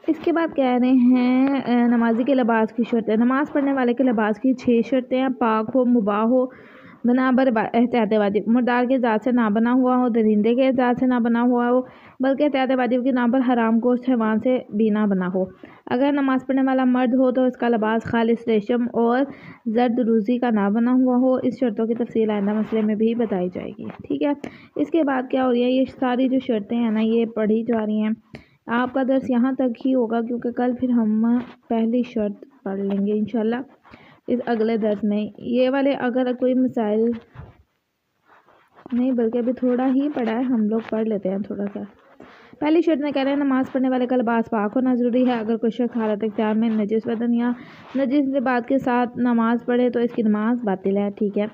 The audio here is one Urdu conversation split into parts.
اس کے بعد کہہ رہے ہیں نمازی کے لباس کی شرطیں۔ نماز پڑھنے والے کے لباس کی 6 شرطیں ہیں۔ پاک ہو، مباح ہو، بنا بر احتیاط واجب، مردار کے ذات سے نہ بنا ہوا ہو، درندے کے ذات سے نہ بنا ہوا ہو، بلکہ احتیاط واجب کے نام پر حرام گوشت حیوان سے بھی نہ بنا ہو۔ اگر نماز پڑھنے والا مرد ہو تو اس کا لباس خالص ریشم اور زرد روزی کا نہ بنا ہوا ہو۔ اس شرطوں کی تفصیل آئندہ مسئلے میں بھی بتائی جائے گی، ٹھیک ہے۔ اس کے بعد کیا ہو رہی ہے، یہ ساری جو شرطیں ہیں نا یہ پڑھی جا رہی ہیں۔ آپ کا درس یہاں تک ہی ہوگا کیونکہ کل پھر ہم پہلی شرط پڑھ لیں گے انشاءاللہ اس اگلے درس میں۔ یہ والے اگر کوئی مسائل نہیں بلکہ ابھی تھوڑا ہی پڑھا ہے، ہم لوگ پڑھ لیتے ہیں تھوڑا سا۔ پہلی شرط میں کہہ رہے ہیں نماز پڑھنے والے کا لباس پاک ہونا ضروری ہے۔ اگر کوئی شخص حالت اختیار میں نجس بدن یا نجس لباس کے ساتھ نماز پڑھے تو اس کی نماز باطل ہے، ٹھیک ہے۔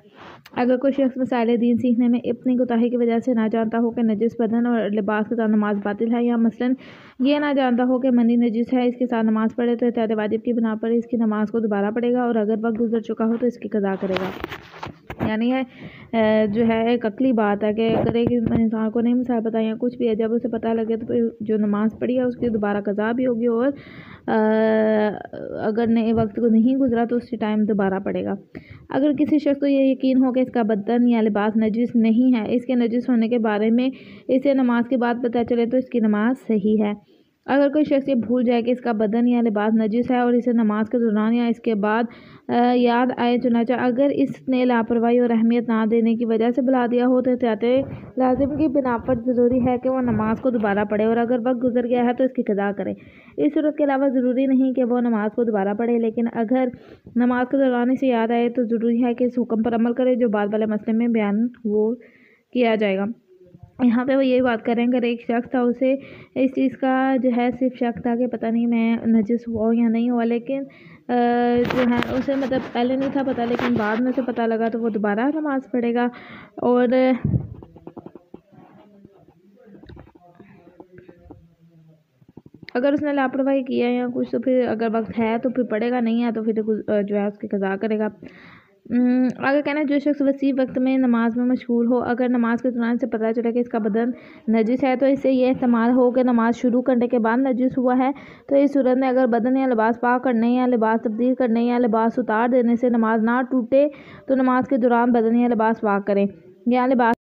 اگر کوئی شخص مسائل دین سیکھنے میں اپنی کوتاہی کی وجہ سے نہ جانتا ہو کہ نجس بدن اور لباس کے ساتھ نماز باطل ہے، یا مثلاً یہ نہ جانتا ہو کہ منی نجس ہے، اس کے ساتھ نماز پڑھے تو احتیاط واجب کی بنا پر اس کی نماز کو دوبارہ پڑھے گا، اور اگر وقت گزر چکا ہو تو اس کی قضا کرے گا۔ یعنی جو ہے ایک عقلی بات ہے کہ اگر ایک انسان کو نہیں مسائل پتہ یا کچھ بھی ہے، جب اسے پتہ لگے تو پھر جو نماز پڑھی ہے اس کی دوبارہ قضا بھی ہوگی، اور اگر نئے وقت کو نہیں گزرا تو اسی ٹائم دوبارہ پڑھے گا۔ اگر کسی شخص کو یہ یقین ہو کہ اس کا بدن یا لباس نجس نہیں ہے، اس کے نجس ہونے کے بارے میں اسے نماز کے بعد پتہ چلے تو اس کی نماز صحیح ہے۔ اگر کوئی شخص یہ بھول جائے کہ اس کا بدن یا لباس نجس ہے اور اسے نماز کے دوران یا اس کے بعد یاد آئے، چنانچہ اگر اس نے لاپرواہی اور اہمیت نہ دینے کی وجہ سے بھلا دیا ہو تو احتیاط لازم کی بنا پر ضروری ہے کہ وہ نماز کو دوبارہ پڑھے، اور اگر وقت گزر گیا ہے تو اس کی قضا کرے۔ اس صورت کے علاوہ ضروری نہیں کہ وہ نماز کو دوبارہ پڑھے، لیکن اگر نماز کے دوران اسے یاد آئے تو ضروری ہے کہ اس حکم پر عمل کرے جو بعد والے مسئلے میں بیان کیا جائے گا۔ یہاں پہ وہ یہی بات کر رہے ہیں، اگر ایک شخص تھا اسے اس چیز کا جو ہے صرف شک تھا کہ پتہ نہیں میں نجس ہوا ہوں یا نہیں ہوا، لیکن جو ہے اسے مطلب پہلے نہیں تھا پتہ لیکن بعد میں سے پتہ لگا، تو وہ دوبارہ نماز پڑھے گا۔ اور اگر اس نے لاپرواہی کیا یا کچھ تو پھر اگر وقت ہے تو پھر پڑھے گا، نہیں ہے تو پھر جو ہے اس کی قضا کرے گا۔ اگر کہنا ہے جو شخص وسیع وقت میں نماز میں مشغول ہو، اگر نماز کے دوران سے پتہ چلے کہ اس کا بدن نجس ہے تو اس سے یہ احتمال ہو کہ نماز شروع کرنے کے بعد نجس ہوا ہے، تو اس صورت میں اگر بدن یا لباس پاک کرنے یا لباس تبدیل کرنے یا لباس اتار دینے سے نماز نہ ٹوٹے تو نماز کے دوران بدن یا لباس پاک کریں، یا لباس